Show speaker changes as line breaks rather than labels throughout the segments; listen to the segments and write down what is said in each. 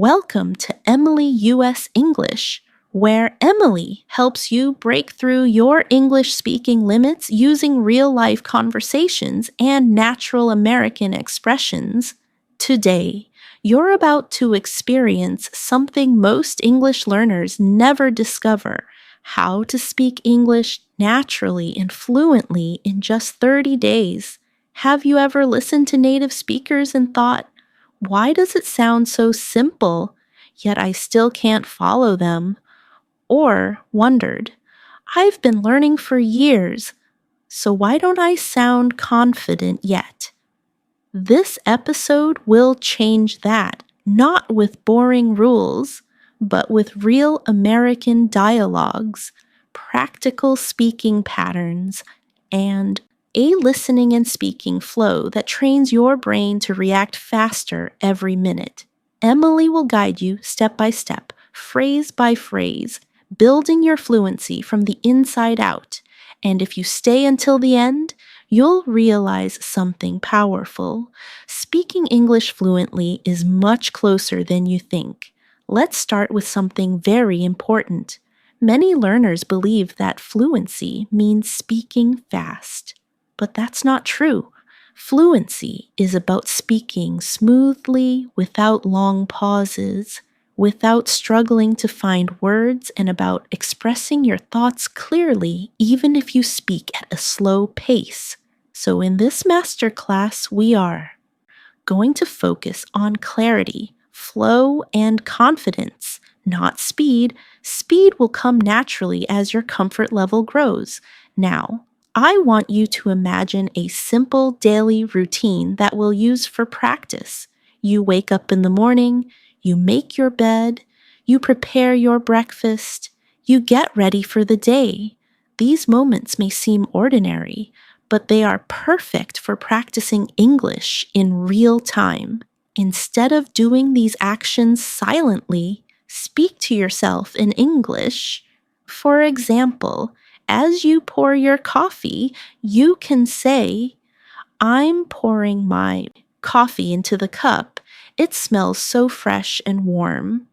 Welcome to Emily US English, where Emily helps you break through your English speaking limits using real life conversations and natural American expressions. Today, you're about to experience something most English learners never discover: how to speak English naturally and fluently in just 30 days. Have you ever listened to native speakers and thought, why does it sound so simple, yet I still can't follow them? Or wondered, I've been learning for years, so why don't I sound confident yet? This episode will change that, not with boring rules, but with real American dialogues, practical speaking patterns, and a listening and speaking flow that trains your brain to react faster every minute. Emily will guide you step by step, phrase by phrase, building your fluency from the inside out. And if you stay until the end, you'll realize something powerful. Speaking English fluently is much closer than you think. Let's start with something very important. Many learners believe that fluency means speaking fast. But that's not true. Fluency is about speaking smoothly without long pauses, without struggling to find words, and about expressing your thoughts clearly even if you speak at a slow pace. So in this masterclass, we are going to focus on clarity, flow, and confidence, not speed. Speed will come naturally as your comfort level grows. Now, I want you to imagine a simple daily routine that we'll use for practice. You wake up in the morning, you make your bed, you prepare your breakfast, you get ready for the day. These moments may seem ordinary, but they are perfect for practicing English in real time. Instead of doing these actions silently, speak to yourself in English. For example, as you pour your coffee, you can say, I'm pouring my coffee into the cup. It smells so fresh and warm.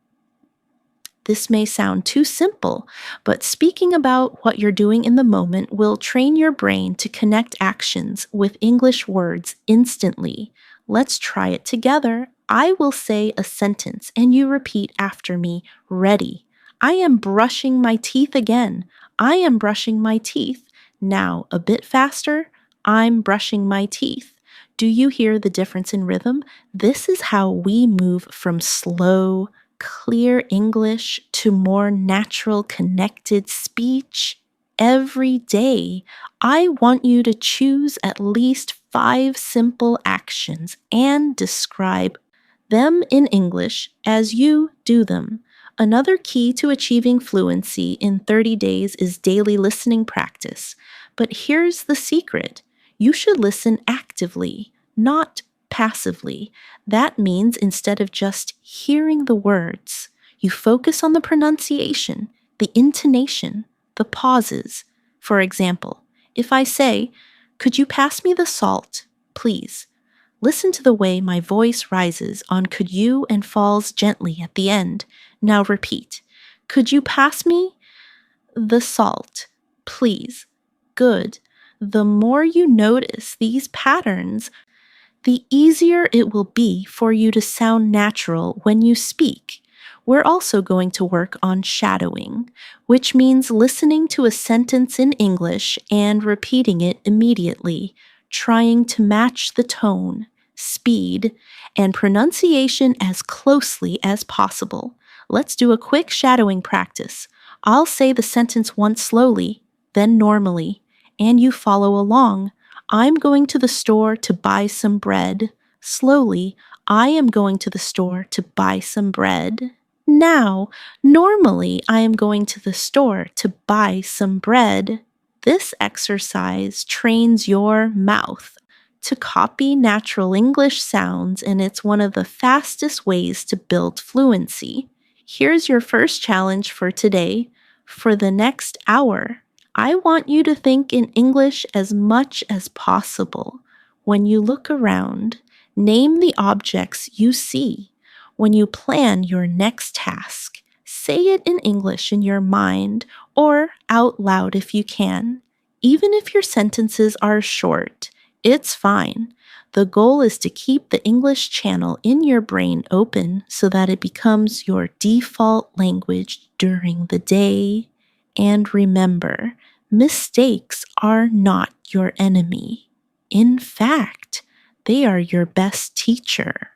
This may sound too simple, but speaking about what you're doing in the moment will train your brain to connect actions with English words instantly. Let's try it together. I will say a sentence and you repeat after me. Ready. I am brushing my teeth again. I am brushing my teeth. Now, a bit faster. I'm brushing my teeth. Do you hear the difference in rhythm? This is how we move from slow, clear English to more natural, connected speech. Every day, I want you to choose at least 5 simple actions and describe them in English as you do them. Another key to achieving fluency in 30 days is daily listening practice. But here's the secret. You should listen actively, not passively. That means instead of just hearing the words, you focus on the pronunciation, the intonation, the pauses. For example, if I say, could you pass me the salt, please? Listen to the way my voice rises on could you and falls gently at the end. Now repeat. Could you pass me the salt, please? Good. The more you notice these patterns, the easier it will be for you to sound natural when you speak. We're also going to work on shadowing, which means listening to a sentence in English and repeating it immediately, trying to match the tone, speed, and pronunciation as closely as possible. Let's do a quick shadowing practice. I'll say the sentence once slowly, then normally, and you follow along. I'm going to the store to buy some bread. Slowly, I am going to the store to buy some bread. Now, normally, I am going to the store to buy some bread. This exercise trains your mouth to copy natural English sounds, and it's one of the fastest ways to build fluency. Here's your first challenge for today. For the next hour, I want you to think in English as much as possible. When you look around, name the objects you see. When you plan your next task, say it in English in your mind or out loud if you can. Even if your sentences are short, it's fine. The goal is to keep the English channel in your brain open so that it becomes your default language during the day. And remember, mistakes are not your enemy. In fact, they are your best teacher.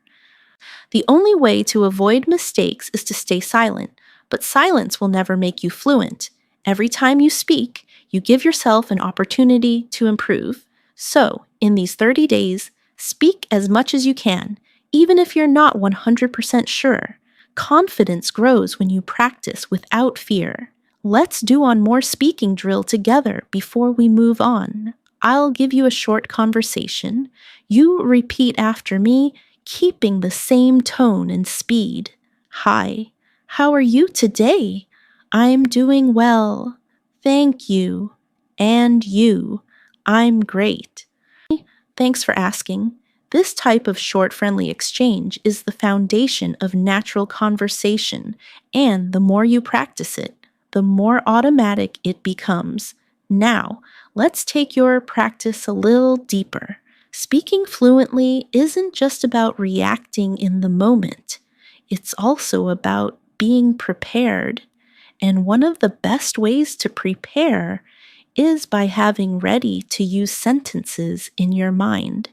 The only way to avoid mistakes is to stay silent, but silence will never make you fluent. Every time you speak, you give yourself an opportunity to improve. So, in these 30 days, speak as much as you can, even if you're not 100% sure. Confidence grows when you practice without fear. Let's do one more speaking drill together before we move on. I'll give you a short conversation. You repeat after me, keeping the same tone and speed. Hi, how are you today? I'm doing well. Thank you. And you? I'm great. Thanks for asking. This type of short, friendly exchange is the foundation of natural conversation, and the more you practice it, the more automatic it becomes. Now, let's take your practice a little deeper. Speaking fluently isn't just about reacting in the moment. It's also about being prepared. And one of the best ways to prepare is by having ready to use sentences in your mind.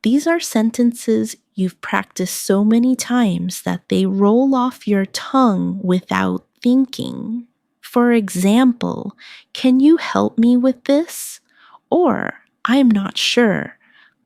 These are sentences you've practiced so many times that they roll off your tongue without thinking. For example, can you help me with this? Or, I'm not sure.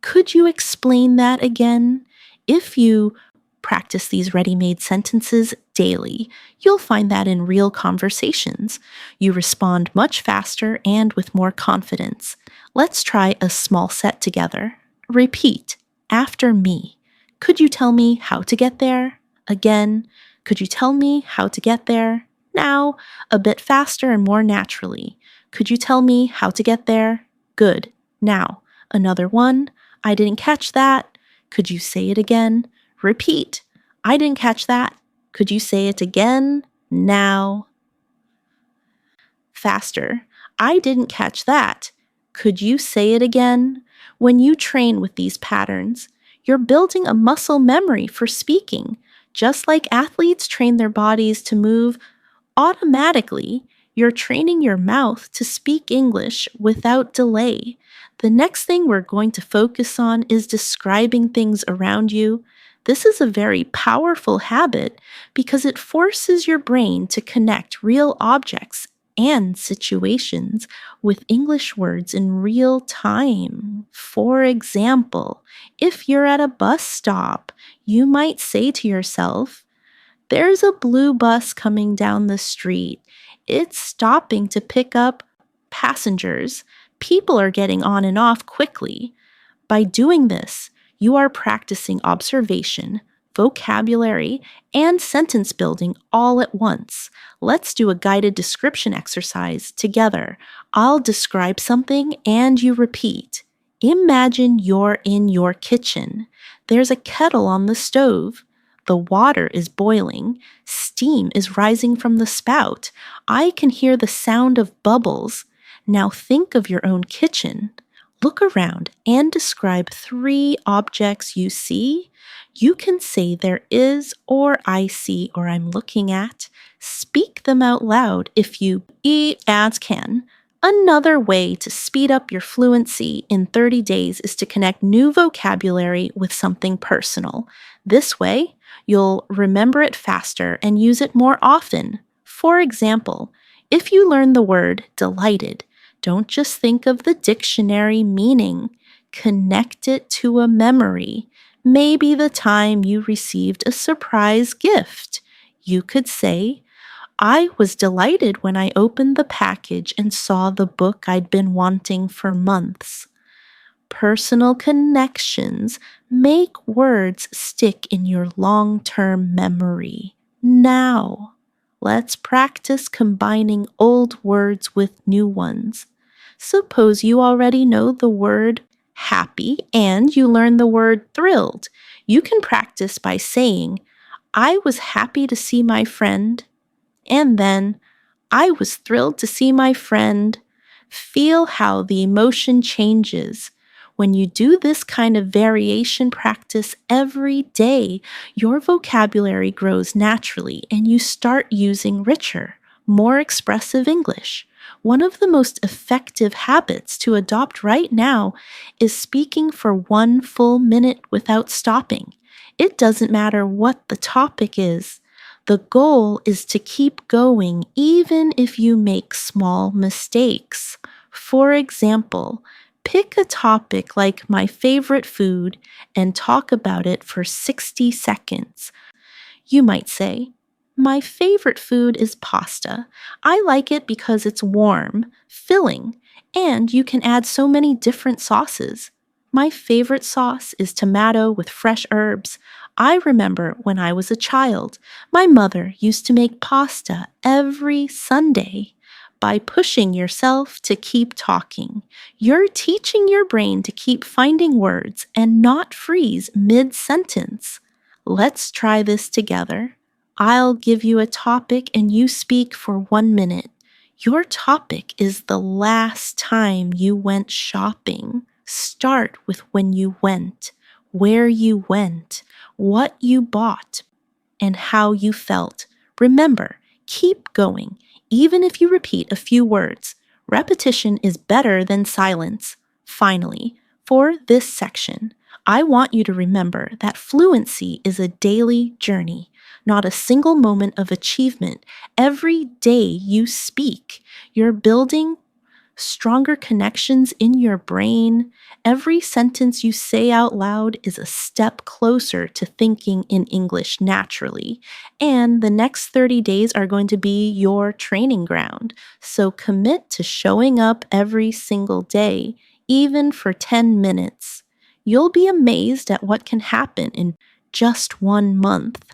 Could you explain that again? If you practice these ready-made sentences daily, you'll find that in real conversations, you respond much faster and with more confidence. Let's try a small set together. Repeat after me. Could you tell me how to get there? Again, could you tell me how to get there? Now, a bit faster and more naturally. Could you tell me how to get there? Good. Now, another one. I didn't catch that. Could you say it again? Repeat. I didn't catch that. Could you say it again? Now. Faster. I didn't catch that. Could you say it again? When you train with these patterns, you're building a muscle memory for speaking. Just like athletes train their bodies to move automatically, you're training your mouth to speak English without delay. The next thing we're going to focus on is describing things around you. This is a very powerful habit because it forces your brain to connect real objects and situations with English words in real time. For example, if you're at a bus stop, you might say to yourself, "There's a blue bus coming down the street. It's stopping to pick up passengers. People are getting on and off quickly." By doing this, you are practicing observation, vocabulary, and sentence building all at once. Let's do a guided description exercise together. I'll describe something and you repeat. Imagine you're in your kitchen. There's a kettle on the stove. The water is boiling. Steam is rising from the spout. I can hear the sound of bubbles. Now think of your own kitchen. Look around and describe 3 objects you see. You can say there is, or I see, or I'm looking at. Speak them out loud if you can. Another way to speed up your fluency in 30 days is to connect new vocabulary with something personal. This way, you'll remember it faster and use it more often. For example, if you learn the word delighted, don't just think of the dictionary meaning. Connect it to a memory. Maybe the time you received a surprise gift. You could say, "I was delighted when I opened the package and saw the book I'd been wanting for months." Personal connections make words stick in your long-term memory. Now, let's practice combining old words with new ones. Suppose you already know the word happy and you learn the word thrilled. You can practice by saying, I was happy to see my friend. And then, I was thrilled to see my friend. Feel how the emotion changes. When you do this kind of variation practice every day, your vocabulary grows naturally and you start using richer, more expressive English. One of the most effective habits to adopt right now is speaking for 1 full minute without stopping. It doesn't matter what the topic is. The goal is to keep going even if you make small mistakes. For example, pick a topic like my favorite food and talk about it for 60 seconds. You might say, my favorite food is pasta. I like it because it's warm, filling, and you can add so many different sauces. My favorite sauce is tomato with fresh herbs. I remember when I was a child, my mother used to make pasta every Sunday. By pushing yourself to keep talking, you're teaching your brain to keep finding words and not freeze mid-sentence. Let's try this together. I'll give you a topic and you speak for 1 minute. Your topic is the last time you went shopping. Start with when you went, where you went, what you bought, and how you felt. Remember, keep going, even if you repeat a few words. Repetition is better than silence. Finally, for this section, I want you to remember that fluency is a daily journey, not a single moment of achievement. Every day you speak, you're building stronger connections in your brain. Every sentence you say out loud is a step closer to thinking in English naturally. And the next 30 days are going to be your training ground. So commit to showing up every single day, even for 10 minutes. You'll be amazed at what can happen in just 1 month.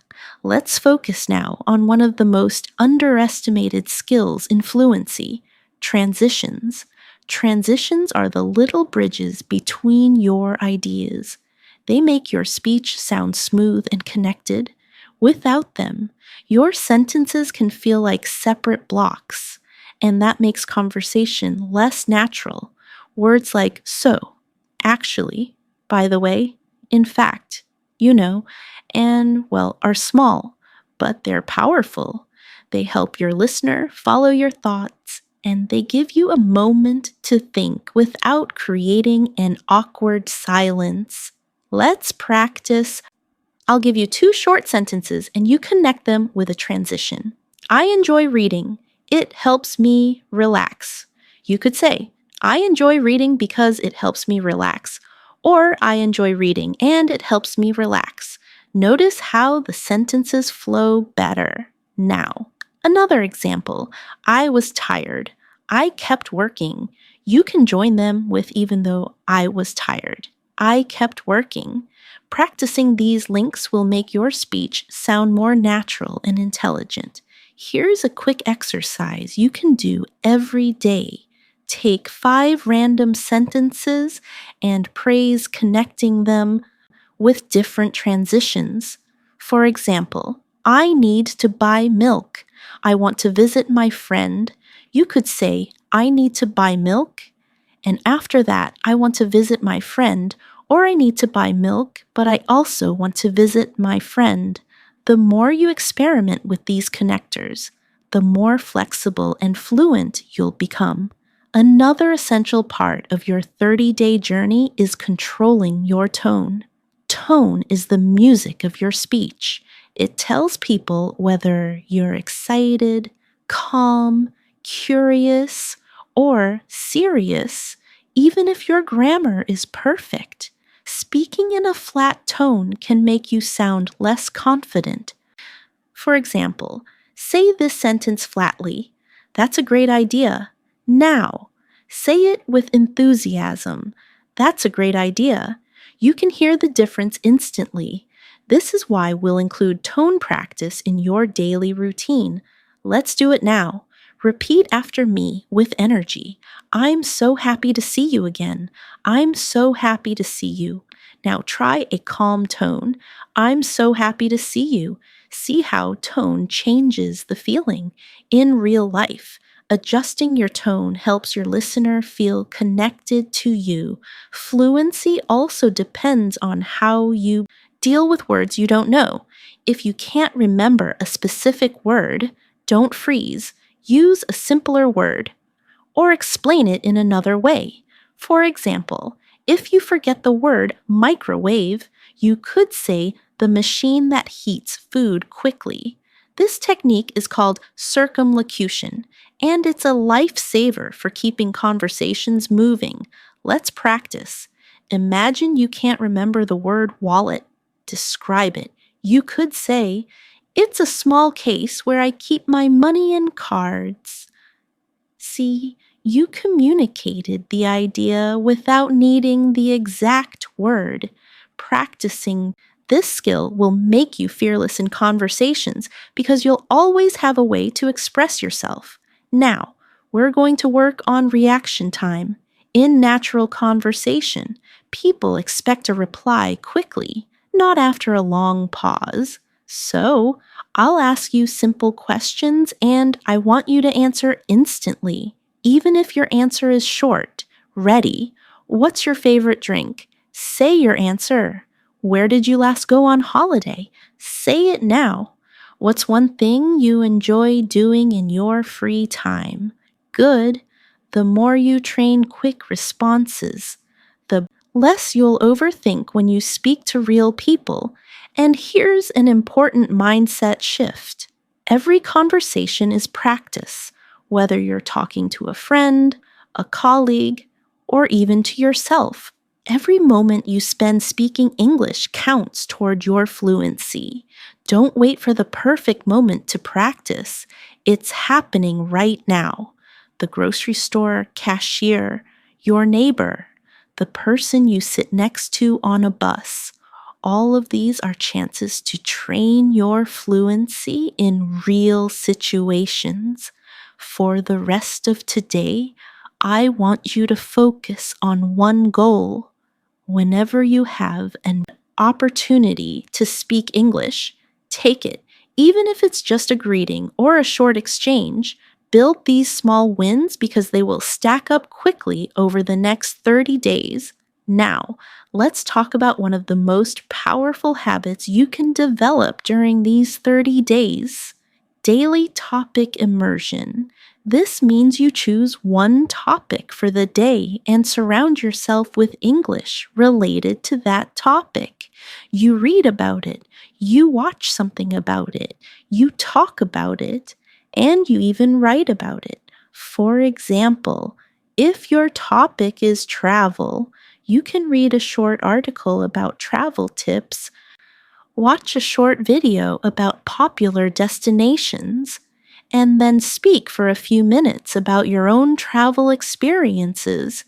Let's focus now on one of the most underestimated skills in fluency: transitions. Transitions are the little bridges between your ideas. They make your speech sound smooth and connected. Without them, your sentences can feel like separate blocks, and that makes conversation less natural. Words like so, actually, by the way, in fact, you know, and, well, are small, but they're powerful. They help your listener follow your thoughts, and they give you a moment to think without creating an awkward silence. Let's practice. I'll give you 2 short sentences and you connect them with a transition. I enjoy reading. It helps me relax. You could say, I enjoy reading because it helps me relax. Or I enjoy reading and it helps me relax. Notice how the sentences flow better. Now, another example. I was tired. I kept working. You can join them with even though I was tired. I kept working. Practicing these links will make your speech sound more natural and intelligent. Here's a quick exercise you can do every day. Take 5 random sentences and praise connecting them with different transitions. For example, I need to buy milk. I want to visit my friend. You could say, I need to buy milk. And after that, I want to visit my friend, or I need to buy milk, but I also want to visit my friend. The more you experiment with these connectors, the more flexible and fluent you'll become. Another essential part of your 30-day journey is controlling your tone. Tone is the music of your speech. It tells people whether you're excited, calm, curious, or serious, even if your grammar is perfect. Speaking in a flat tone can make you sound less confident. For example, say this sentence flatly. That's a great idea. Now, say it with enthusiasm. That's a great idea. You can hear the difference instantly. This is why we'll include tone practice in your daily routine. Let's do it now. Repeat after me with energy. I'm so happy to see you again. I'm so happy to see you. Now try a calm tone. I'm so happy to see you. See how tone changes the feeling in real life. Adjusting your tone helps your listener feel connected to you. Fluency also depends on how you deal with words you don't know. If you can't remember a specific word, don't freeze. Use a simpler word or explain it in another way. For example, if you forget the word microwave, you could say the machine that heats food quickly. This technique is called circumlocution, and it's a lifesaver for keeping conversations moving. Let's practice. Imagine you can't remember the word wallet. Describe it. You could say, "It's a small case where I keep my money and cards." See, you communicated the idea without needing the exact word. Practicing this skill will make you fearless in conversations because you'll always have a way to express yourself. Now, we're going to work on reaction time. In natural conversation, people expect a reply quickly, not after a long pause. So, I'll ask you simple questions and I want you to answer instantly, even if your answer is short. Ready? What's your favorite drink? Say your answer. Where did you last go on holiday? Say it now. What's one thing you enjoy doing in your free time? Good. The more you train quick responses, the less you'll overthink when you speak to real people. And here's an important mindset shift. Every conversation is practice, whether you're talking to a friend, a colleague, or even to yourself. Every moment you spend speaking English counts toward your fluency. Don't wait for the perfect moment to practice. It's happening right now. The grocery store cashier, your neighbor, the person you sit next to on a bus. All of these are chances to train your fluency in real situations. For the rest of today, I want you to focus on one goal. Whenever you have an opportunity to speak English, take it, even if it's just a greeting or a short exchange. Build these small wins because they will stack up quickly over the next 30 days. Now, let's talk about one of the most powerful habits you can develop during these 30 days. Daily topic immersion. This means you choose one topic for the day and surround yourself with English related to that topic. You read about it, you watch something about it, you talk about it, and you even write about it. For example, if your topic is travel, you can read a short article about travel tips, watch a short video about popular destinations, and then speak for a few minutes about your own travel experiences.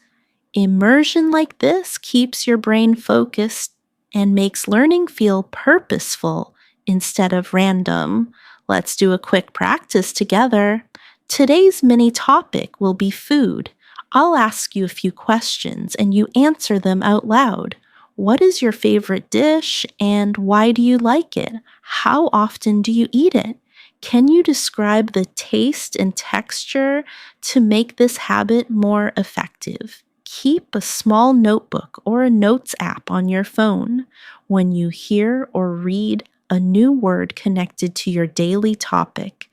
Immersion like this keeps your brain focused and makes learning feel purposeful instead of random. Let's do a quick practice together. Today's mini topic will be food. I'll ask you a few questions and you answer them out loud. What is your favorite dish and why do you like it? How often do you eat it? Can you describe the taste and texture to make this habit more effective? Keep a small notebook or a notes app on your phone. When you hear or read a new word connected to your daily topic,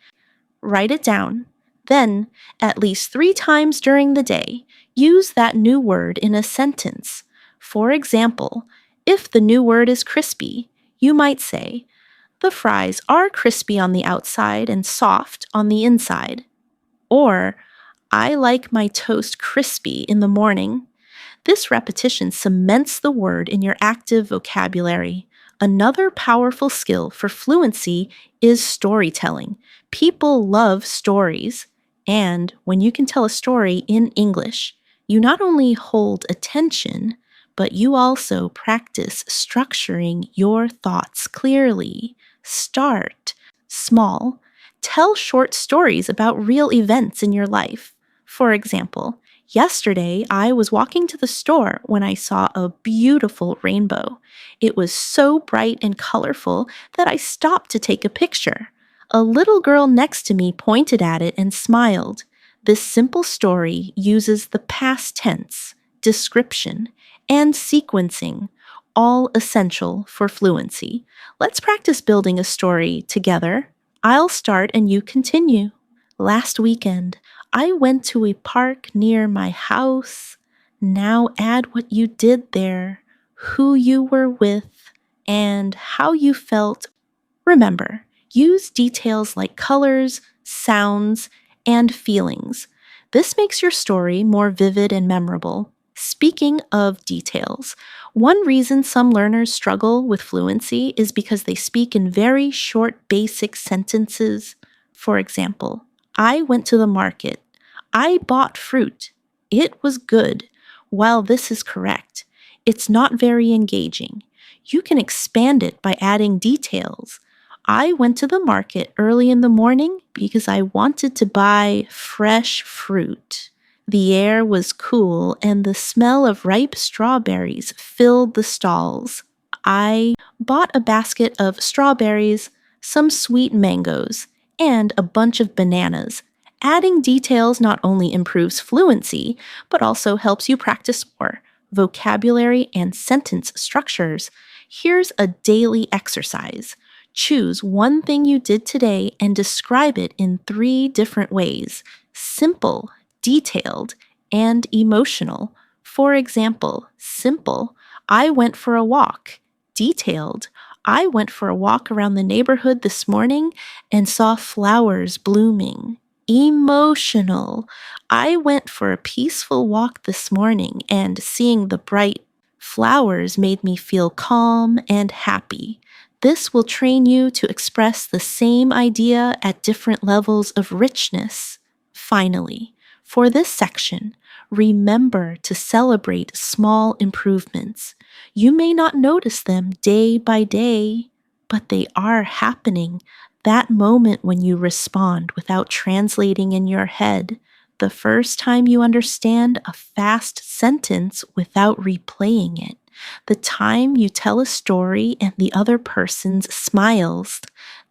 write it down. Then, at least 3 times during the day, use that new word in a sentence. For example, if the new word is crispy, you might say, "The fries are crispy on the outside and soft on the inside." Or, "I like my toast crispy in the morning." This repetition cements the word in your active vocabulary. Another powerful skill for fluency is storytelling. People love stories, and when you can tell a story in English, you not only hold attention, but you also practice structuring your thoughts clearly. Start small. Tell short stories about real events in your life. For example, Yesterday, I was walking to the store when I saw a beautiful rainbow. It was so bright and colorful that I stopped to take a picture. A little girl next to me pointed at it and smiled. This simple story uses the past tense, description, and sequencing, all essential for fluency. Let's practice building a story together. I'll start and you continue. Last weekend, I went to a park near my house. Now add what you did there, who you were with, and how you felt. Remember, use details like colors, sounds, and feelings. This makes your story more vivid and memorable. Speaking of details, one reason some learners struggle with fluency is because they speak in very short, basic sentences. For example, I went to the market. I bought fruit. It was good. While this is correct, it's not very engaging. You can expand it by adding details. I went to the market early in the morning because I wanted to buy fresh fruit. The air was cool and the smell of ripe strawberries filled the stalls. I bought a basket of strawberries, some sweet mangoes, and a bunch of bananas. Adding details not only improves fluency, but also helps you practice more vocabulary and sentence structures. Here's a daily exercise. Choose one thing you did today and describe it in 3 different ways: simple, detailed, and emotional. For example, simple, I went for a walk. Detailed, I went for a walk around the neighborhood this morning and saw flowers blooming. Emotional, I went for a peaceful walk this morning and seeing the bright flowers made me feel calm and happy. This will train you to express the same idea at different levels of richness. Finally, for this section, remember to celebrate small improvements. You may not notice them day by day, but they are happening. That moment when you respond without translating in your head, the first time you understand a fast sentence without replaying it, the time you tell a story and the other person smiles.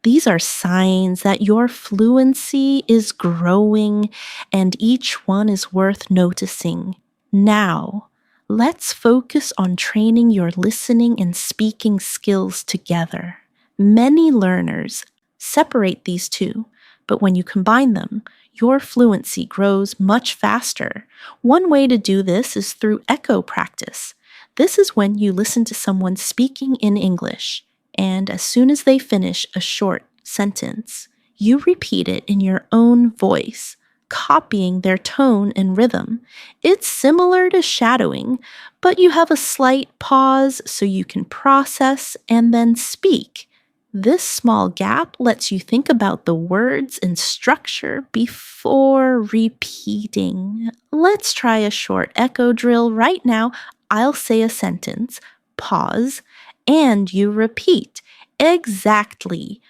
These are signs that your fluency is growing and each one is worth noticing. Now, let's focus on training your listening and speaking skills together. Many learners separate these two, but when you combine them, your fluency grows much faster. One way to do this is through echo practice. This is when you listen to someone speaking in English, and as soon as they finish a short sentence, you repeat it in your own voice, copying their tone and rhythm. It's similar to shadowing, but you have a slight pause so you can process and then speak. This small gap lets you think about the words and structure before repeating. Let's try a short echo drill right now. I'll say a sentence, pause, and you repeat. Exactly.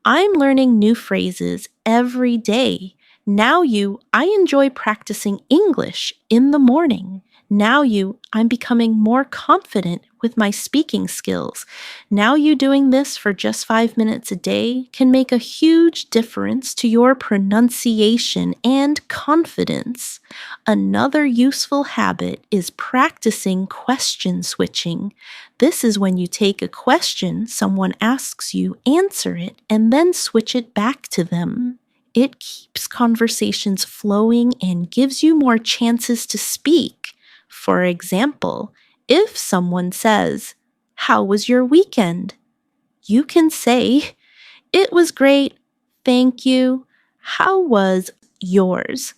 I'm learning new phrases every day. I enjoy practicing English in the morning. I'm becoming more confident with my speaking skills. Doing this for just 5 minutes a day can make a huge difference to your pronunciation and confidence. Another useful habit is practicing question switching. This is when you take a question someone asks you, answer it, and then switch it back to them. It keeps conversations flowing and gives you more chances to speak. For example, if someone says, "How was your weekend?" you can say, "It was great, thank you. How was yours?"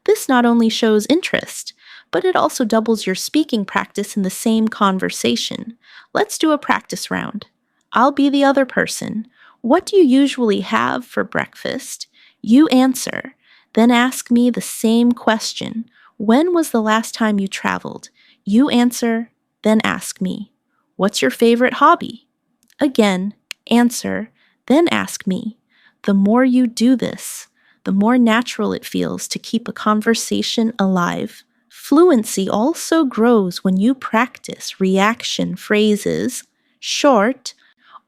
This not only shows interest, but it also doubles your speaking practice in the same conversation. Let's do a practice round. I'll be the other person. What do you usually have for breakfast? You answer, then ask me the same question. When was the last time you traveled? You answer, then ask me. What's your favorite hobby? Again, answer, then ask me. The more you do this, the more natural it feels to keep a conversation alive. Fluency also grows when you practice reaction phrases, short,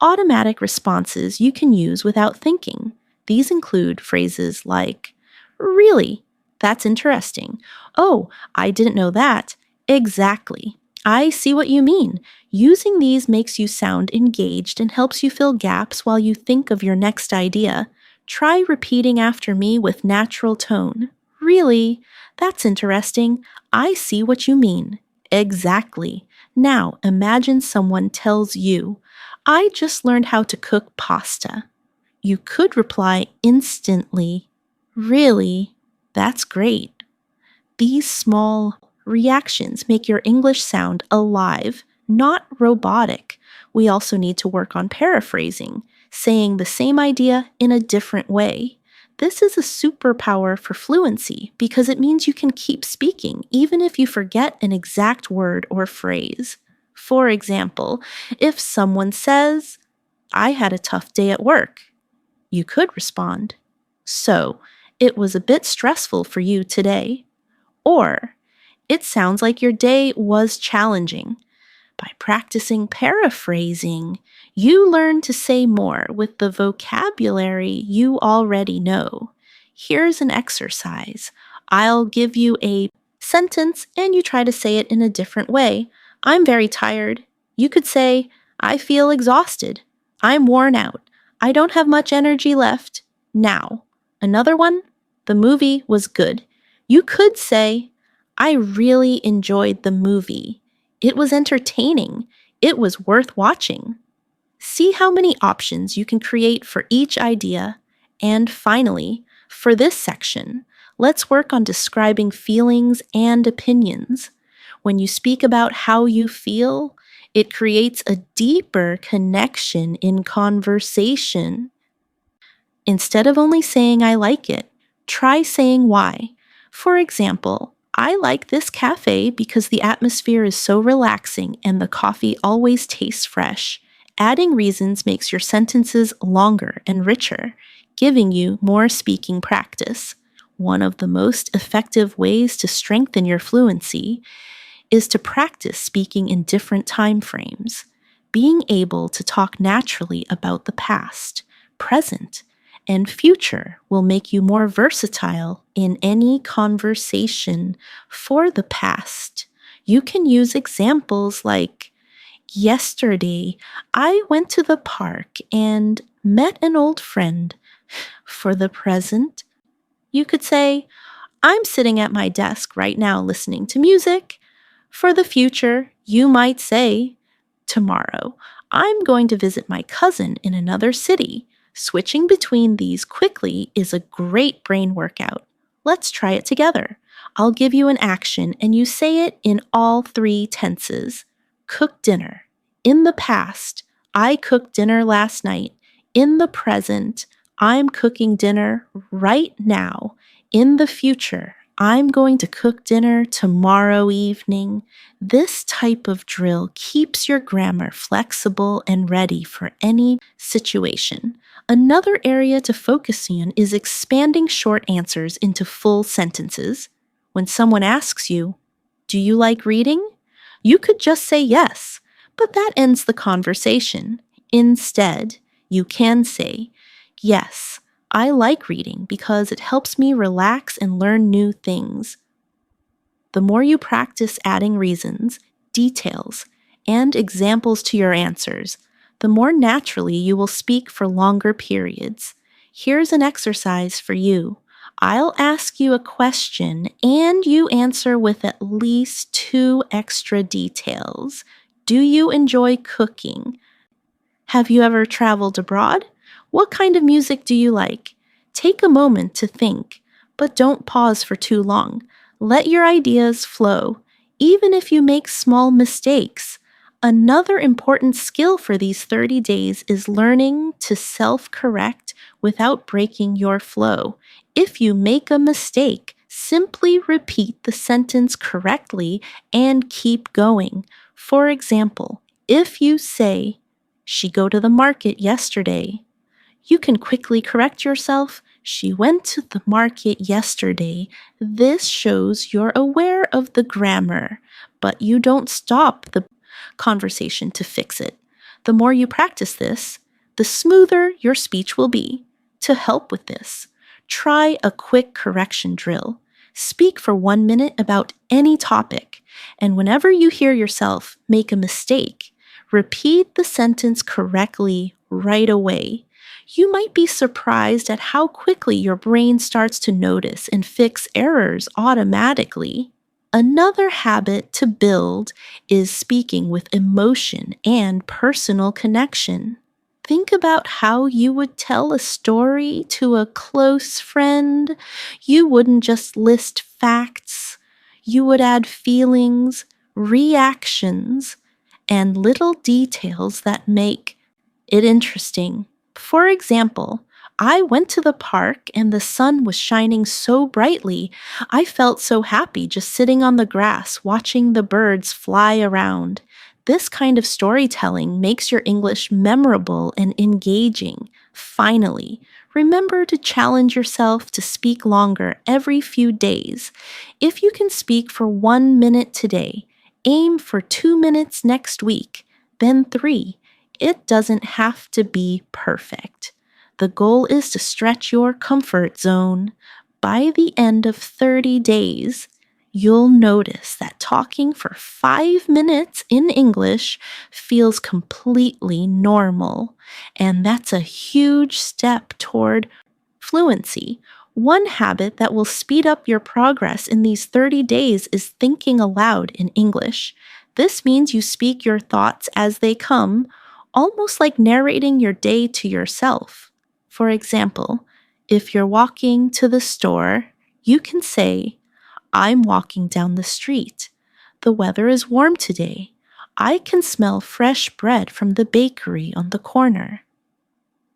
automatic responses you can use without thinking. These include phrases like, "Really? That's interesting. Oh, I didn't know that. Exactly. I see what you mean." Using these makes you sound engaged and helps you fill gaps while you think of your next idea. Try repeating after me with natural tone. "Really? That's interesting. I see what you mean." Exactly. Now imagine someone tells you, "I just learned how to cook pasta." You could reply instantly, "Really? That's great." These small reactions make your English sound alive, not robotic. We also need to work on paraphrasing, saying the same idea in a different way. This is a superpower for fluency because it means you can keep speaking even if you forget an exact word or phrase. For example, if someone says, "I had a tough day at work," you could respond, "So, it was a bit stressful for you today." Or, "It sounds like your day was challenging." By practicing paraphrasing, you learn to say more with the vocabulary you already know. Here's an exercise. I'll give you a sentence and you try to say it in a different way. "I'm very tired." You could say, "I feel exhausted." "I'm worn out." "I don't have much energy left now." Another one, "The movie was good." You could say, "I really enjoyed the movie. It was entertaining. It was worth watching." See how many options you can create for each idea. And finally, for this section, let's work on describing feelings and opinions. When you speak about how you feel, it creates a deeper connection in conversation. Instead of only saying "I like it," try saying why. For example, "I like this cafe because the atmosphere is so relaxing and the coffee always tastes fresh." Adding reasons makes your sentences longer and richer, giving you more speaking practice. One of the most effective ways to strengthen your fluency is to practice speaking in different time frames. Being able to talk naturally about the past, present, and future will make you more versatile in any conversation. For the past, you can use examples like, "Yesterday, I went to the park and met an old friend." For the present, you could say, "I'm sitting at my desk right now listening to music." For the future, you might say, "Tomorrow, I'm going to visit my cousin in another city." Switching between these quickly is a great brain workout. Let's try it together. I'll give you an action and you say it in all three tenses. Cook dinner. In the past, "I cooked dinner last night." In the present, "I'm cooking dinner right now." In the future, "I'm going to cook dinner tomorrow evening." This type of drill keeps your grammar flexible and ready for any situation. Another area to focus on is expanding short answers into full sentences. When someone asks you, "Do you like reading?" you could just say yes, but that ends the conversation. Instead, you can say, "Yes, I like reading because it helps me relax and learn new things." The more you practice adding reasons, details, and examples to your answers, the more naturally you will speak for longer periods. Here's an exercise for you. I'll ask you a question and you answer with at least 2 extra details. Do you enjoy cooking? Have you ever traveled abroad? What kind of music do you like? Take a moment to think, but don't pause for too long. Let your ideas flow, even if you make small mistakes. Another important skill for these 30 days is learning to self-correct without breaking your flow. If you make a mistake, simply repeat the sentence correctly and keep going. For example, if you say, "She go to the market yesterday," you can quickly correct yourself, She went to the market yesterday. This shows you're aware of the grammar, but you don't stop the conversation to fix it. The more you practice this, the smoother your speech will be. To help with this, try a quick correction drill. Speak for 1 minute about any topic, and whenever you hear yourself make a mistake, repeat the sentence correctly right away. You might be surprised at how quickly your brain starts to notice and fix errors automatically. Another habit to build is speaking with emotion and personal connection. Think about how you would tell a story to a close friend. You wouldn't just list facts, you would add feelings, reactions, and little details that make it interesting. For example, I went to the park and the sun was shining so brightly, I felt so happy just sitting on the grass watching the birds fly around. This kind of storytelling makes your English memorable and engaging. Finally, remember to challenge yourself to speak longer every few days. If you can speak for 1 minute today, aim for 2 minutes next week, then 3. It doesn't have to be perfect. The goal is to stretch your comfort zone. By the end of 30 days, you'll notice that talking for 5 minutes in English feels completely normal, and that's a huge step toward fluency. One habit that will speed up your progress in these 30 days is thinking aloud in English. This means you speak your thoughts as they come, almost like narrating your day to yourself. For example, if you're walking to the store, you can say, I'm walking down the street. The weather is warm today. I can smell fresh bread from the bakery on the corner.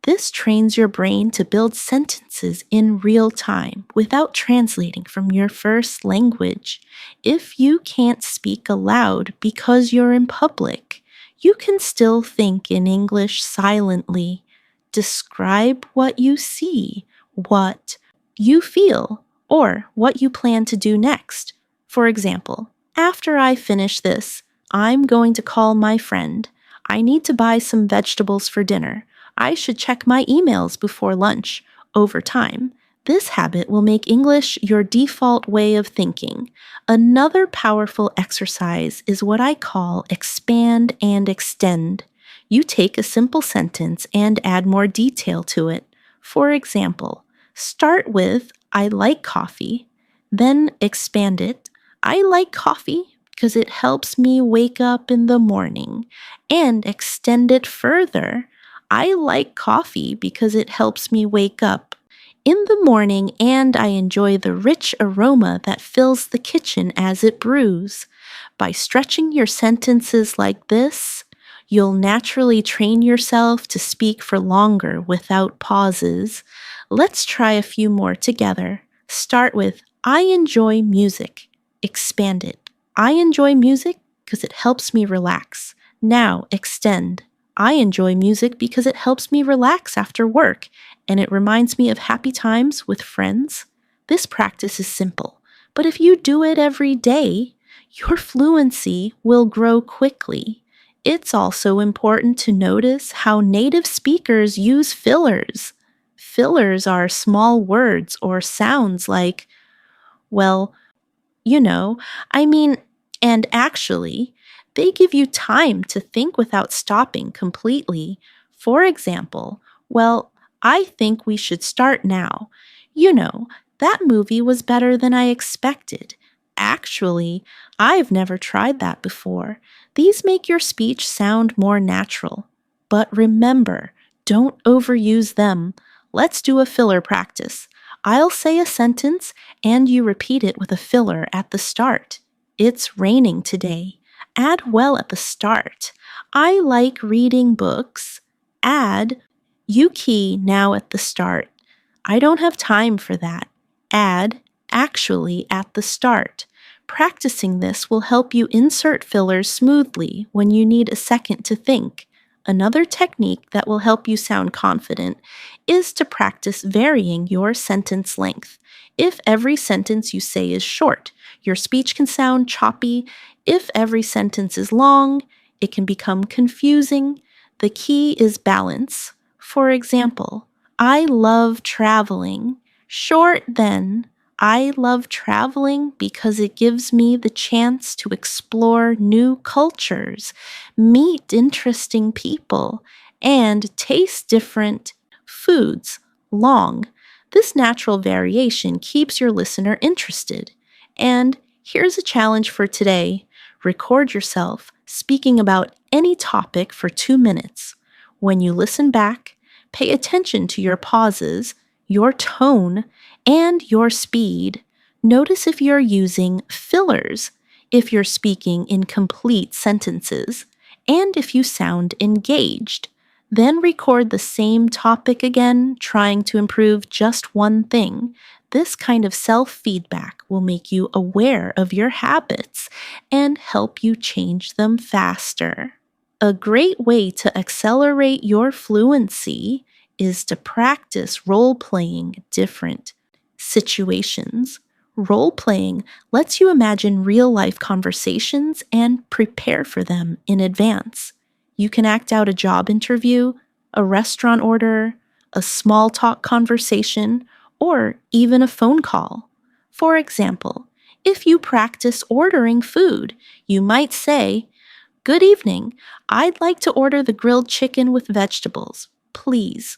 This trains your brain to build sentences in real time without translating from your first language. If you can't speak aloud because you're in public, you can still think in English silently. Describe what you see, what you feel, or what you plan to do next. For example, after I finish this, I'm going to call my friend. I need to buy some vegetables for dinner. I should check my emails before lunch. Over time, this habit will make English your default way of thinking. Another powerful exercise is what I call expand and extend. You take a simple sentence and add more detail to it. For example, start with, I like coffee, then expand it. I like coffee because it helps me wake up in the morning, and extend it further. I like coffee because it helps me wake up in the morning and I enjoy the rich aroma that fills the kitchen as it brews. By stretching your sentences like this, you'll naturally train yourself to speak for longer without pauses. Let's try a few more together. Start with, I enjoy music. Expand it. I enjoy music because it helps me relax. Now extend. I enjoy music because it helps me relax after work, and it reminds me of happy times with friends. This practice is simple, but if you do it every day, your fluency will grow quickly. It's also important to notice how native speakers use fillers. Fillers are small words or sounds like, well, you know, I mean, and actually, they give you time to think without stopping completely. For example, well, I think we should start now. That movie was better than I expected. Actually, I've never tried that before. These make your speech sound more natural. But remember, don't overuse them. Let's do a filler practice. I'll say a sentence and you repeat it with a filler at the start. It's raining today. Add well at the start. I like reading books. Add you key now at the start. I don't have time for that. Add actually at the start. Practicing this will help you insert fillers smoothly when you need a second to think. Another technique that will help you sound confident is to practice varying your sentence length. If every sentence you say is short, your speech can sound choppy. If every sentence is long, it can become confusing. The key is balance. For example, I love traveling. Short then, I love traveling because it gives me the chance to explore new cultures, meet interesting people, and taste different foods. Long. This natural variation keeps your listener interested. And here's a challenge for today. Record yourself speaking about any topic for 2 minutes. When you listen back, pay attention to your pauses, your tone, and your speed. Notice if you're using fillers, if you're speaking in complete sentences, and if you sound engaged. Then record the same topic again, trying to improve just one thing. This kind of self-feedback will make you aware of your habits and help you change them faster. A great way to accelerate your fluency is to practice role-playing different situations. Role-playing lets you imagine real-life conversations and prepare for them in advance. You can act out a job interview, a restaurant order, a small talk conversation, or even a phone call. For example, if you practice ordering food, you might say, "Good evening, I'd like to order the grilled chicken with vegetables, please."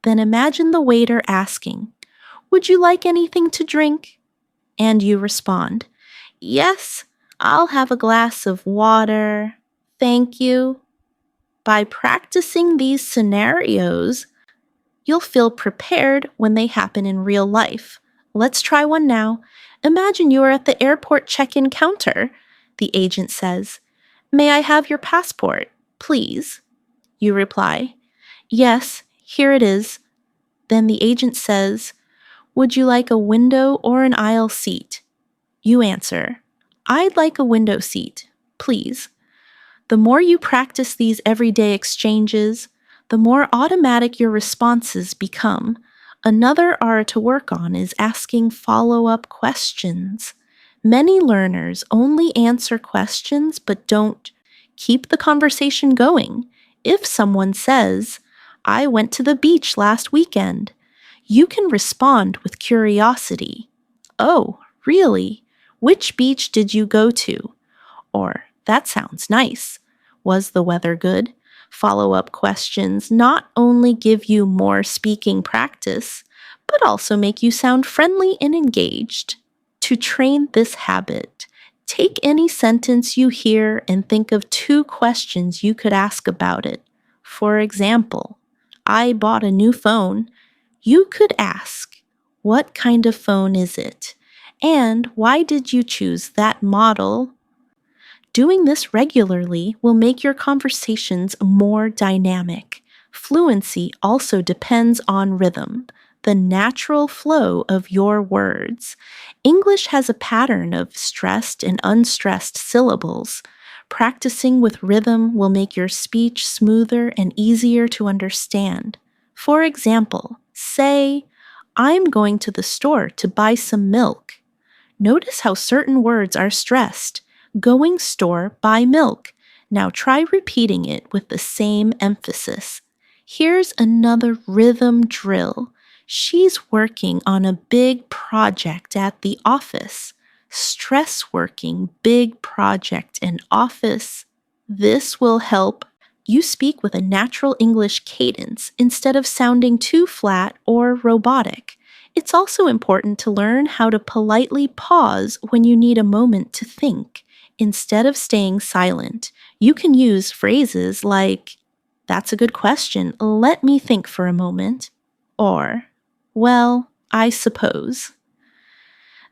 Then imagine the waiter asking, "Would you like anything to drink?" And you respond, "Yes, I'll have a glass of water. Thank you." By practicing these scenarios, you'll feel prepared when they happen in real life. Let's try one now. Imagine you are at the airport check-in counter. The agent says, "May I have your passport, please?" You reply, "Yes, here it is." Then the agent says, "Would you like a window or an aisle seat?" You answer, "I'd like a window seat, please." The more you practice these everyday exchanges, the more automatic your responses become. Another art to work on is asking follow-up questions. Many learners only answer questions but don't keep the conversation going. If someone says, "I went to the beach last weekend," you can respond with curiosity. "Oh, really? Which beach did you go to?" Or, "That sounds nice. Was the weather good?" Follow-up questions not only give you more speaking practice, but also make you sound friendly and engaged. To train this habit, take any sentence you hear and think of 2 questions you could ask about it. For example, "I bought a new phone." You could ask, "What kind of phone is it? And why did you choose that model?" Doing this regularly will make your conversations more dynamic. Fluency also depends on rhythm, the natural flow of your words. English has a pattern of stressed and unstressed syllables. Practicing with rhythm will make your speech smoother and easier to understand. For example, say, "I'm going to the store to buy some milk." Notice how certain words are stressed. Going store, buy milk. Now try repeating it with the same emphasis. Here's another rhythm drill. "She's working on a big project at the office." Stress working, big project, and office. This will help you speak with a natural English cadence instead of sounding too flat or robotic. It's also important to learn how to politely pause when you need a moment to think. Instead of staying silent, you can use phrases like, "That's a good question. Let me think for a moment." Or, "Well, I suppose."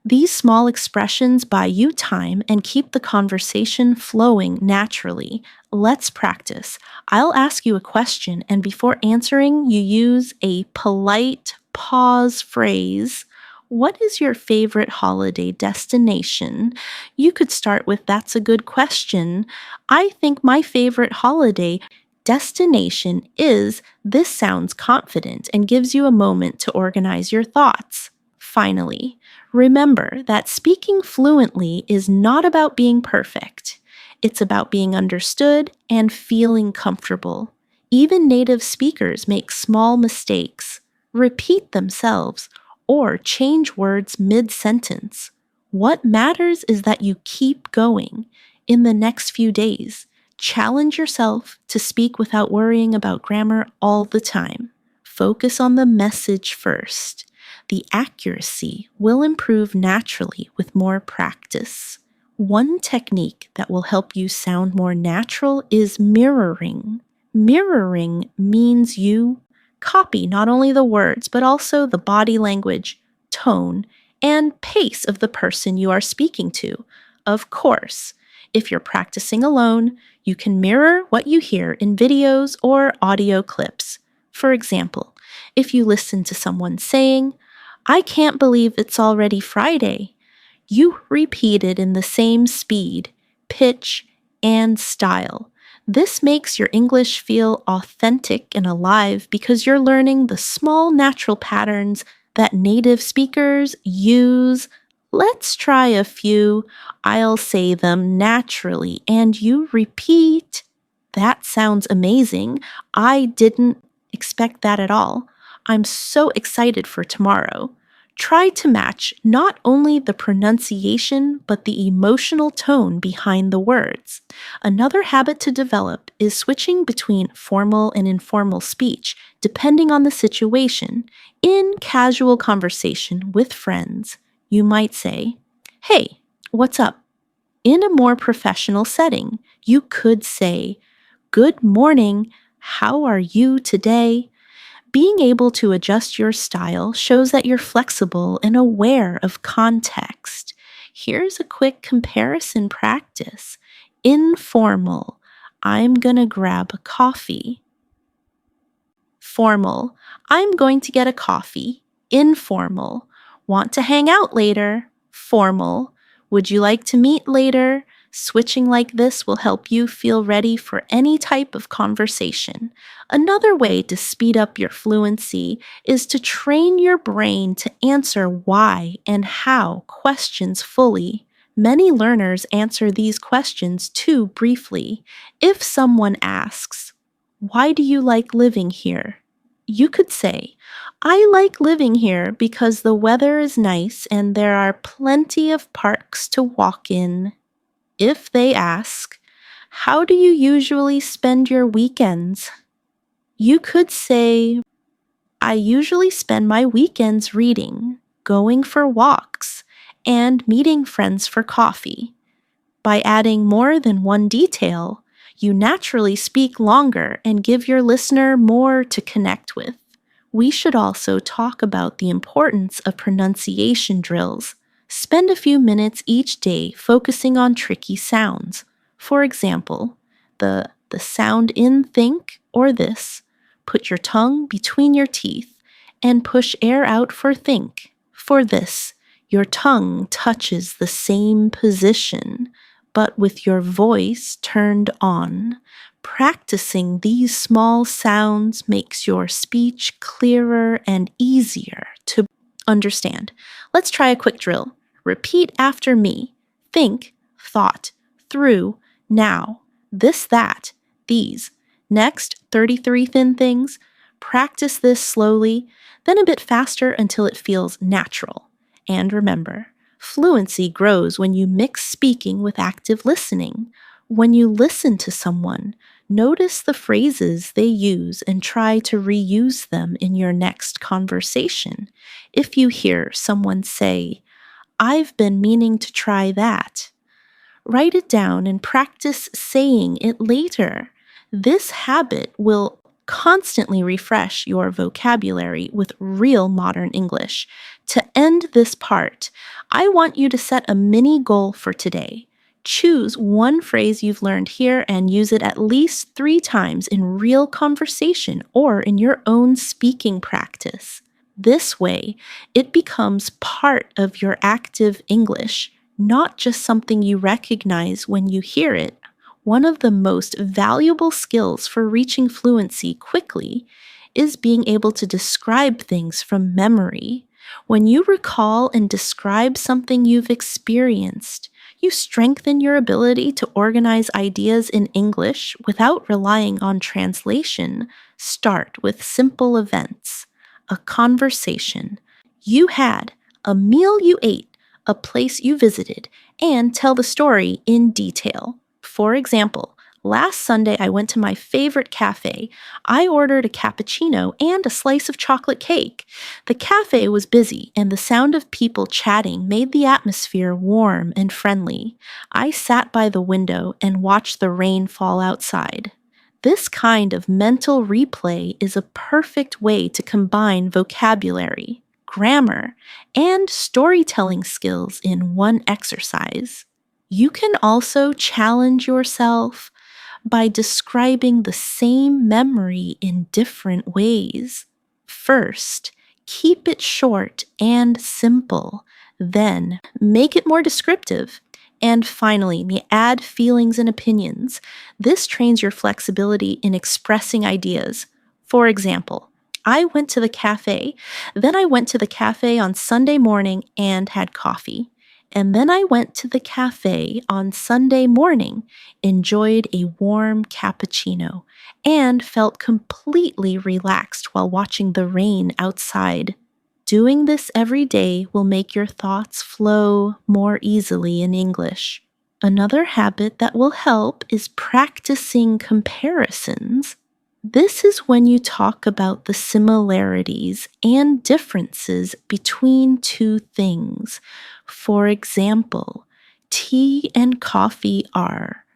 These small expressions buy you time and keep the conversation flowing naturally. Let's practice. I'll ask you a question, and before answering, you use a polite pause phrase. "What is your favorite holiday destination?" You could start with, "That's a good question. I think my favorite holiday." Destination is this sounds confident and gives you a moment to organize your thoughts. Finally, remember that speaking fluently is not about being perfect. It's about being understood and feeling comfortable. Even native speakers make small mistakes, repeat themselves, or change words mid-sentence. What matters is that you keep going. In the next few days, challenge yourself to speak without worrying about grammar all the time. Focus on the message first. The accuracy will improve naturally with more practice. One technique that will help you sound more natural is mirroring. Mirroring means you copy not only the words, but also the body language, tone, and pace of the person you are speaking to. Of course, if you're practicing alone, you can mirror what you hear in videos or audio clips. For example, if you listen to someone saying, "I can't believe it's already Friday," you repeat it in the same speed, pitch, and style. This makes your English feel authentic and alive because you're learning the small natural patterns that native speakers use. Let's try a few. I'll say them naturally, and you repeat. That sounds amazing. I didn't expect that at all. I'm so excited for tomorrow. Try to match not only the pronunciation, but the emotional tone behind the words. Another habit to develop is switching between formal and informal speech, depending on the situation. In casual conversation with friends, you might say, "Hey, what's up?" In a more professional setting, you could say, "Good morning, how are you today?" Being able to adjust your style shows that you're flexible and aware of context. Here's a quick comparison practice. Informal, "I'm gonna grab a coffee." Formal, "I'm going to get a coffee." Informal, "Want to hang out later?" Formal, "Would you like to meet later?" Switching like this will help you feel ready for any type of conversation. Another way to speed up your fluency is to train your brain to answer why and how questions fully. Many learners answer these questions too briefly. If someone asks, "Why do you like living here?" you could say, "I like living here because the weather is nice and there are plenty of parks to walk in." If they ask, "How do you usually spend your weekends?" you could say, "I usually spend my weekends reading, going for walks, and meeting friends for coffee." By adding more than one detail, you naturally speak longer and give your listener more to connect with. We should also talk about the importance of pronunciation drills. Spend a few minutes each day focusing on tricky sounds. For example, the sound in think or this. Put your tongue between your teeth and push air out for think. For this, your tongue touches the same position, but with your voice turned on. Practicing these small sounds makes your speech clearer and easier to understand. Let's try a quick drill. Repeat after me. Think, thought, through, now, this, that, these. Next, 33 thin things. Practice this slowly, then a bit faster until it feels natural. And remember, fluency grows when you mix speaking with active listening. When you listen to someone, notice the phrases they use and try to reuse them in your next conversation. If you hear someone say, "I've been meaning to try that," write it down and practice saying it later. This habit will constantly refresh your vocabulary with real modern English. To end this part, I want you to set a mini goal for today. Choose one phrase you've learned here and use it at least 3 times in real conversation or in your own speaking practice. This way, it becomes part of your active English, not just something you recognize when you hear it. One of the most valuable skills for reaching fluency quickly is being able to describe things from memory. When you recall and describe something you've experienced, you strengthen your ability to organize ideas in English without relying on translation. Start with simple events: a conversation you had, a meal you ate, a place you visited, and tell the story in detail. For example, last Sunday I went to my favorite cafe. I ordered a cappuccino and a slice of chocolate cake. The cafe was busy, and the sound of people chatting made the atmosphere warm and friendly. I sat by the window and watched the rain fall outside. This kind of mental replay is a perfect way to combine vocabulary, grammar, and storytelling skills in one exercise. You can also challenge yourself by describing the same memory in different ways. First, keep it short and simple. Then, make it more descriptive. And finally, add feelings and opinions. This trains your flexibility in expressing ideas. For example, I went to the cafe. Then I went to the cafe on Sunday morning and had coffee. And then I went to the cafe on Sunday morning, enjoyed a warm cappuccino, and felt completely relaxed while watching the rain outside. Doing this every day will make your thoughts flow more easily in English. Another habit that will help is practicing comparisons. This is when you talk about the similarities and differences between two things. For example, tea and coffee are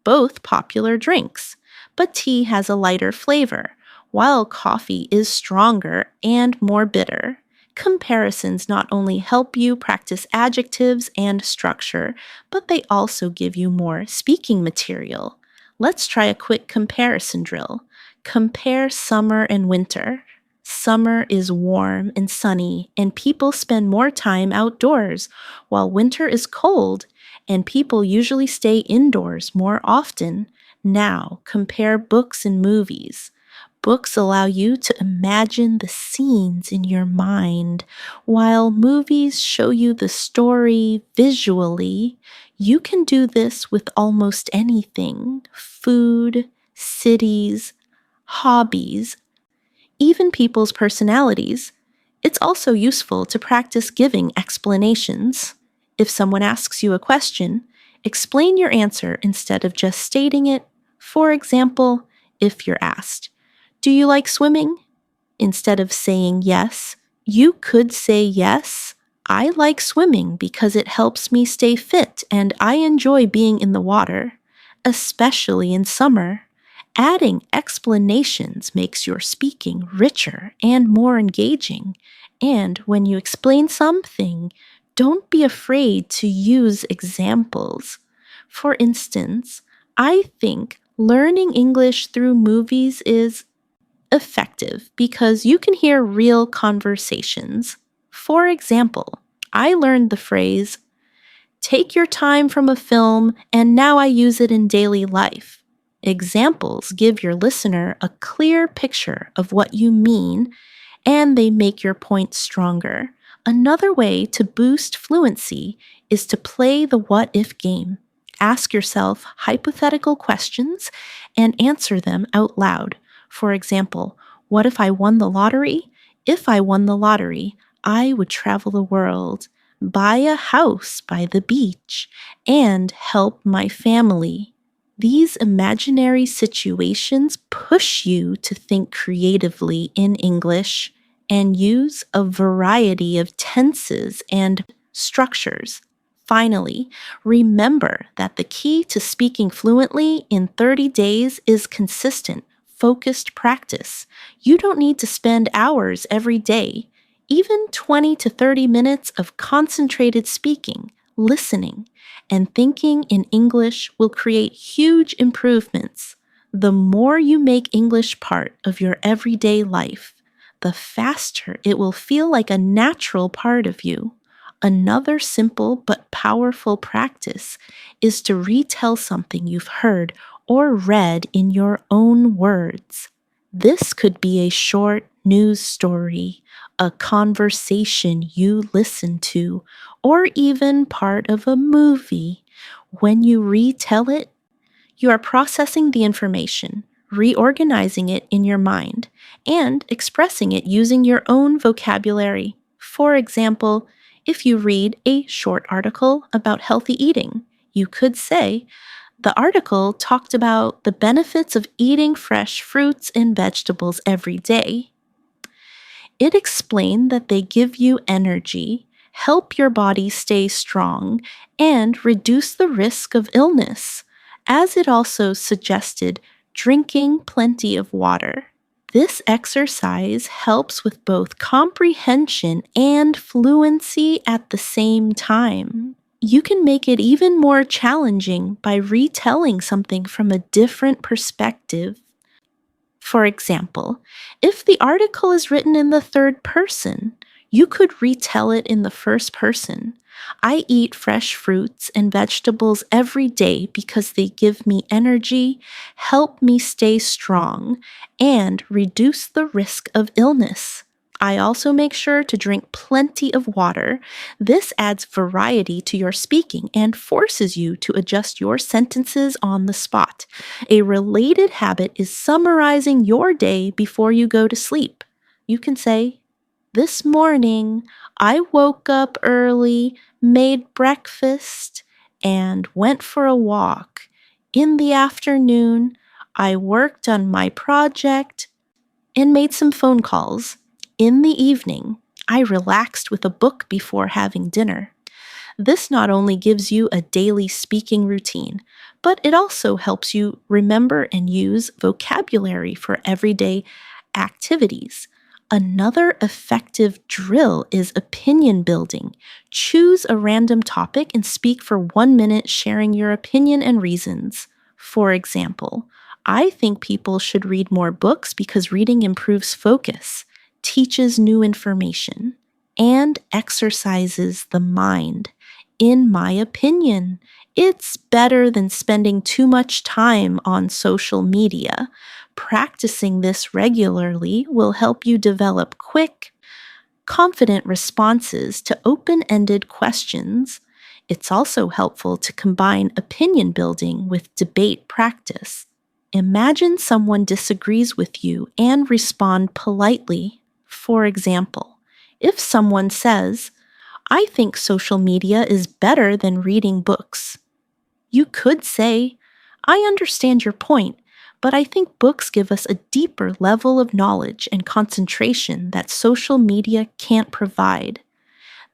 both popular drinks, but tea has a lighter flavor, while coffee is stronger and more bitter. Comparisons not only help you practice adjectives and structure, but they also give you more speaking material. Let's try a quick comparison drill. Compare summer and winter. Summer is warm and sunny, and people spend more time outdoors, while winter is cold, and people usually stay indoors more often. Now, compare books and movies. Books allow you to imagine the scenes in your mind, while movies show you the story visually. You can do this with almost anything: food, cities, hobbies, even people's personalities. It's also useful to practice giving explanations. If someone asks you a question, explain your answer instead of just stating it. For example, if you're asked, "Do you like swimming?" Instead of saying yes, you could say, "Yes, I like swimming because it helps me stay fit and I enjoy being in the water, especially in summer." Adding explanations makes your speaking richer and more engaging. And when you explain something, don't be afraid to use examples. For instance, I think learning English through movies is effective because you can hear real conversations. For example, I learned the phrase, "Take your time" from a film, and now I use it in daily life. Examples give your listener a clear picture of what you mean, and they make your point stronger. Another way to boost fluency is to play the what if game. Ask yourself hypothetical questions and answer them out loud. For example, what if I won the lottery? If I won the lottery, I would travel the world, buy a house by the beach, and help my family. These imaginary situations push you to think creatively in English and use a variety of tenses and structures. Finally, remember that the key to speaking fluently in 30 days is consistent, focused practice. You don't need to spend hours every day. Even 20 to 30 minutes of concentrated speaking, listening, and thinking in English will create huge improvements. The more you make English part of your everyday life, the faster it will feel like a natural part of you. Another simple but powerful practice is to retell something you've heard or read in your own words. This could be a short news story, a conversation you listen to, or even part of a movie. When you retell it, you are processing the information, reorganizing it in your mind, and expressing it using your own vocabulary. For example, if you read a short article about healthy eating, you could say, the article talked about the benefits of eating fresh fruits and vegetables every day. It explained that they give you energy, help your body stay strong, and reduce the risk of illness, as it also suggested drinking plenty of water. This exercise helps with both comprehension and fluency at the same time. You can make it even more challenging by retelling something from a different perspective. For example, if the article is written in the third person, you could retell it in the first person. I eat fresh fruits and vegetables every day because they give me energy, help me stay strong, and reduce the risk of illness. I also make sure to drink plenty of water. This adds variety to your speaking and forces you to adjust your sentences on the spot. A related habit is summarizing your day before you go to sleep. You can say, this morning, I woke up early, made breakfast, and went for a walk. In the afternoon, I worked on my project and made some phone calls. In the evening, I relaxed with a book before having dinner. This not only gives you a daily speaking routine, but it also helps you remember and use vocabulary for everyday activities. Another effective drill is opinion building. Choose a random topic and speak for 1 minute, sharing your opinion and reasons. For example, I think people should read more books because reading improves focus, teaches new information, and exercises the mind. In my opinion, it's better than spending too much time on social media. Practicing this regularly will help you develop quick, confident responses to open-ended questions. It's also helpful to combine opinion building with debate practice. Imagine someone disagrees with you and respond politely. For example, if someone says, I think social media is better than reading books, you could say, I understand your point, but I think books give us a deeper level of knowledge and concentration that social media can't provide.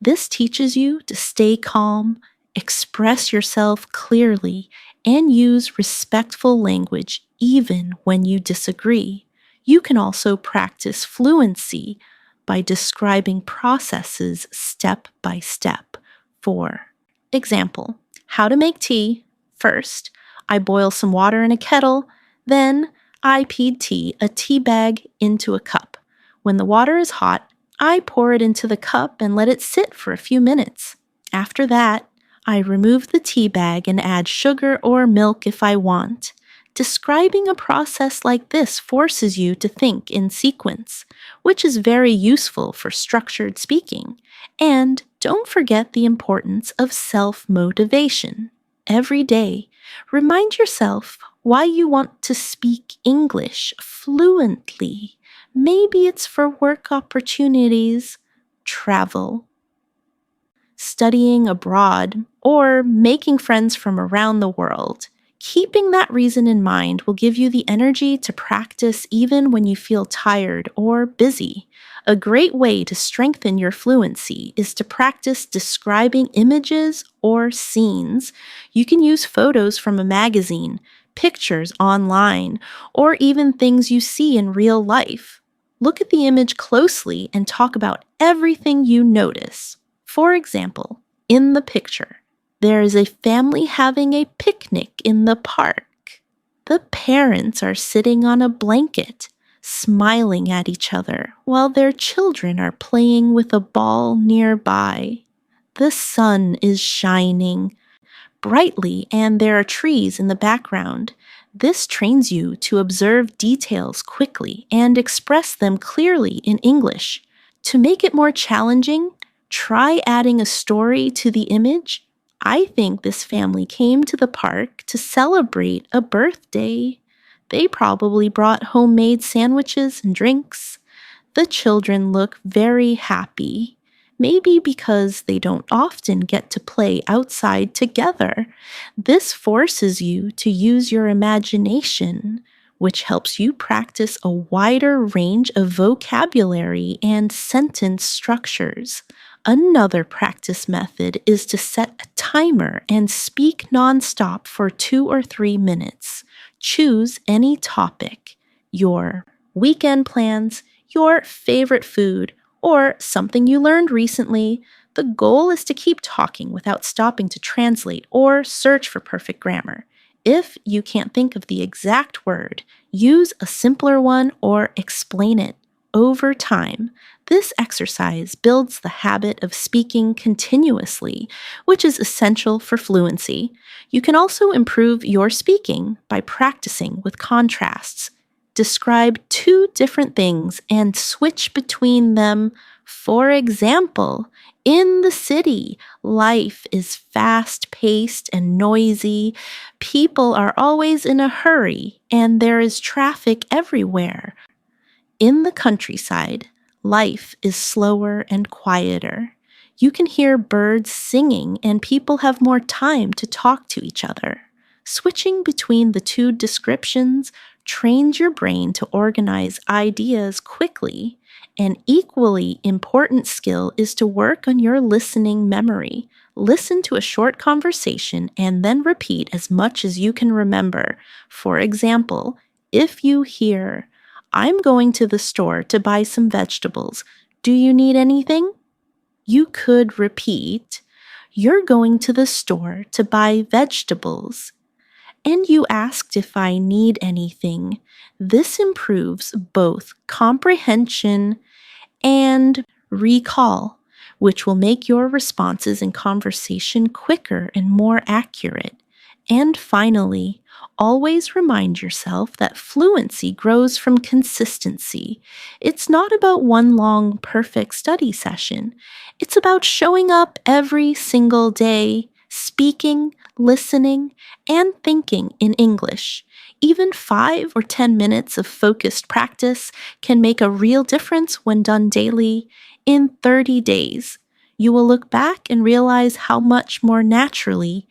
This teaches you to stay calm, express yourself clearly, and use respectful language even when you disagree. You can also practice fluency by describing processes step by step. For example, how to make tea. First, I boil some water in a kettle, then I tea a tea bag into a cup. When the water is hot, I pour it into the cup and let it sit for a few minutes. After that, I remove the tea bag and add sugar or milk if I want. Describing a process like this forces you to think in sequence, which is very useful for structured speaking. And don't forget the importance of self-motivation. Every day, remind yourself why you want to speak English fluently. Maybe it's for work opportunities, travel, studying abroad, or making friends from around the world. Keeping that reason in mind will give you the energy to practice even when you feel tired or busy. A great way to strengthen your fluency is to practice describing images or scenes. You can use photos from a magazine, pictures online, or even things you see in real life. Look at the image closely and talk about everything you notice. For example, in the picture, there is a family having a picnic in the park. The parents are sitting on a blanket, smiling at each other, while their children are playing with a ball nearby. The sun is shining brightly and there are trees in the background. This trains you to observe details quickly and express them clearly in English. To make it more challenging, try adding a story to the image. I think this family came to the park to celebrate a birthday. They probably brought homemade sandwiches and drinks. The children look very happy, maybe because they don't often get to play outside together. This forces you to use your imagination, which helps you practice a wider range of vocabulary and sentence structures. Another practice method is to set a timer and speak nonstop for 2 or 3 minutes. Choose any topic, your weekend plans, your favorite food, or something you learned recently. The goal is to keep talking without stopping to translate or search for perfect grammar. If you can't think of the exact word, use a simpler one or explain it. Over time, this exercise builds the habit of speaking continuously, which is essential for fluency. You can also improve your speaking by practicing with contrasts. Describe two different things and switch between them. For example, in the city, life is fast-paced and noisy. People are always in a hurry, and there is traffic everywhere. In the countryside, life is slower and quieter. You can hear birds singing, and people have more time to talk to each other. Switching between the two descriptions trains your brain to organize ideas quickly. An equally important skill is to work on your listening memory. Listen to a short conversation and then repeat as much as you can remember. For example, if you hear, "I'm going to the store to buy some vegetables. Do you need anything?" You could repeat, "You're going to the store to buy vegetables, and you asked if I need anything." This improves both comprehension and recall, which will make your responses in conversation quicker and more accurate. And finally, always remind yourself that fluency grows from consistency. It's not about one long, perfect study session. It's about showing up every single day, speaking, listening, and thinking in English. Even 5 or 10 minutes of focused practice can make a real difference when done daily. In 30 days, you will look back and realize how much more naturally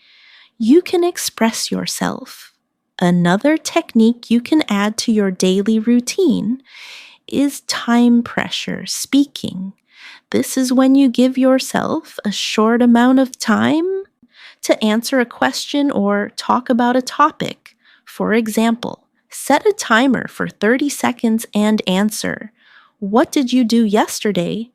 you can express yourself. Another technique you can add to your daily routine is time pressure speaking. This is when you give yourself a short amount of time to answer a question or talk about a topic. For example, set a timer for 30 seconds and answer, "What did you do yesterday?"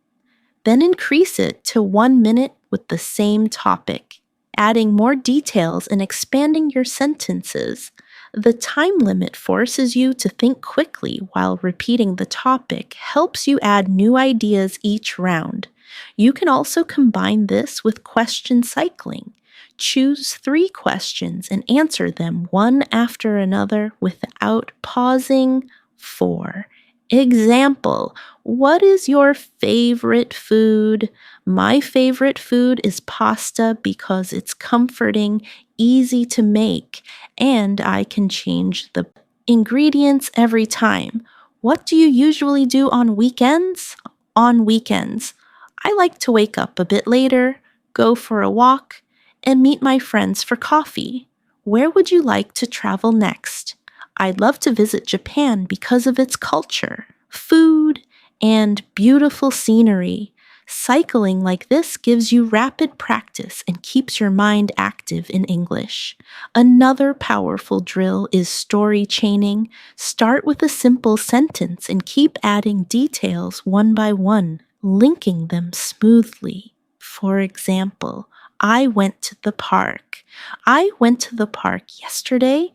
Then increase it to 1 minute with the same topic, adding more details and expanding your sentences. The time limit forces you to think quickly while repeating the topic, helps you add new ideas each round. You can also combine this with question cycling. Choose 3 questions and answer them one after another without pausing. For example, what is your favorite food? My favorite food is pasta because it's comforting, easy to make, and I can change the ingredients every time. What do you usually do on weekends? On weekends, I like to wake up a bit later, go for a walk, and meet my friends for coffee. Where would you like to travel next? I'd love to visit Japan because of its culture, food, and beautiful scenery. Cycling like this gives you rapid practice and keeps your mind active in English. Another powerful drill is story chaining. Start with a simple sentence and keep adding details one by one, linking them smoothly. For example, I went to the park. I went to the park yesterday.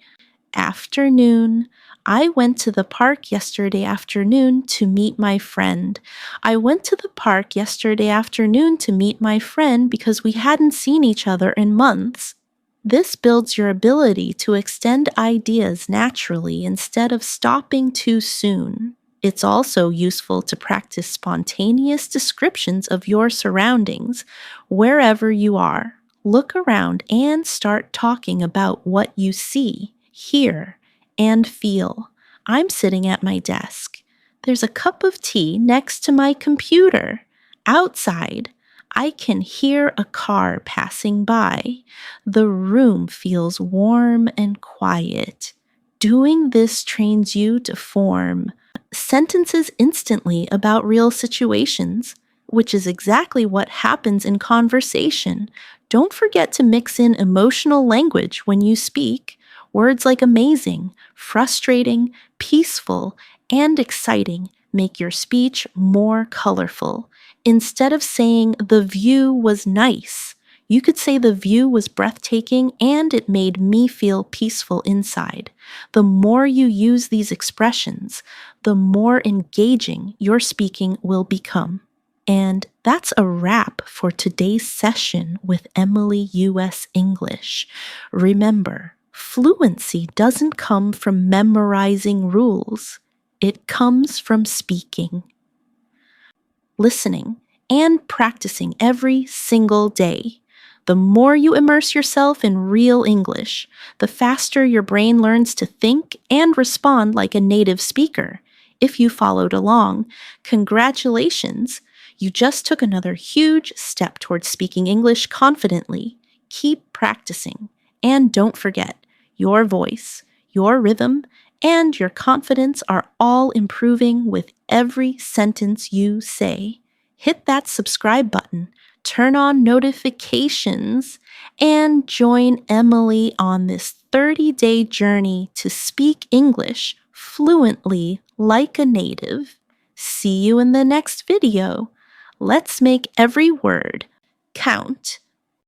Afternoon. I went to the park yesterday afternoon to meet my friend. I went to the park yesterday afternoon to meet my friend because we hadn't seen each other in months. This builds your ability to extend ideas naturally instead of stopping too soon. It's also useful to practice spontaneous descriptions of your surroundings wherever you are. Look around and start talking about what you see, hear, and feel. I'm sitting at my desk. There's a cup of tea next to my computer. Outside, I can hear a car passing by. The room feels warm and quiet. Doing this trains you to form sentences instantly about real situations, which is exactly what happens in conversation. Don't forget to mix in emotional language when you speak. Words like amazing, frustrating, peaceful, and exciting make your speech more colorful. Instead of saying the view was nice, you could say the view was breathtaking and it made me feel peaceful inside. The more you use these expressions, the more engaging your speaking will become. And that's a wrap for today's session with Emily U.S. English. Remember, fluency doesn't come from memorizing rules. It comes from speaking, listening, and practicing every single day. The more you immerse yourself in real English, the faster your brain learns to think and respond like a native speaker. If you followed along, congratulations! You just took another huge step towards speaking English confidently. Keep practicing. And don't forget, your voice, your rhythm, and your confidence are all improving with every sentence you say. Hit that subscribe button, turn on notifications, and join Emily on this 30-day journey to speak English fluently like a native. See you in the next video. Let's make every word count.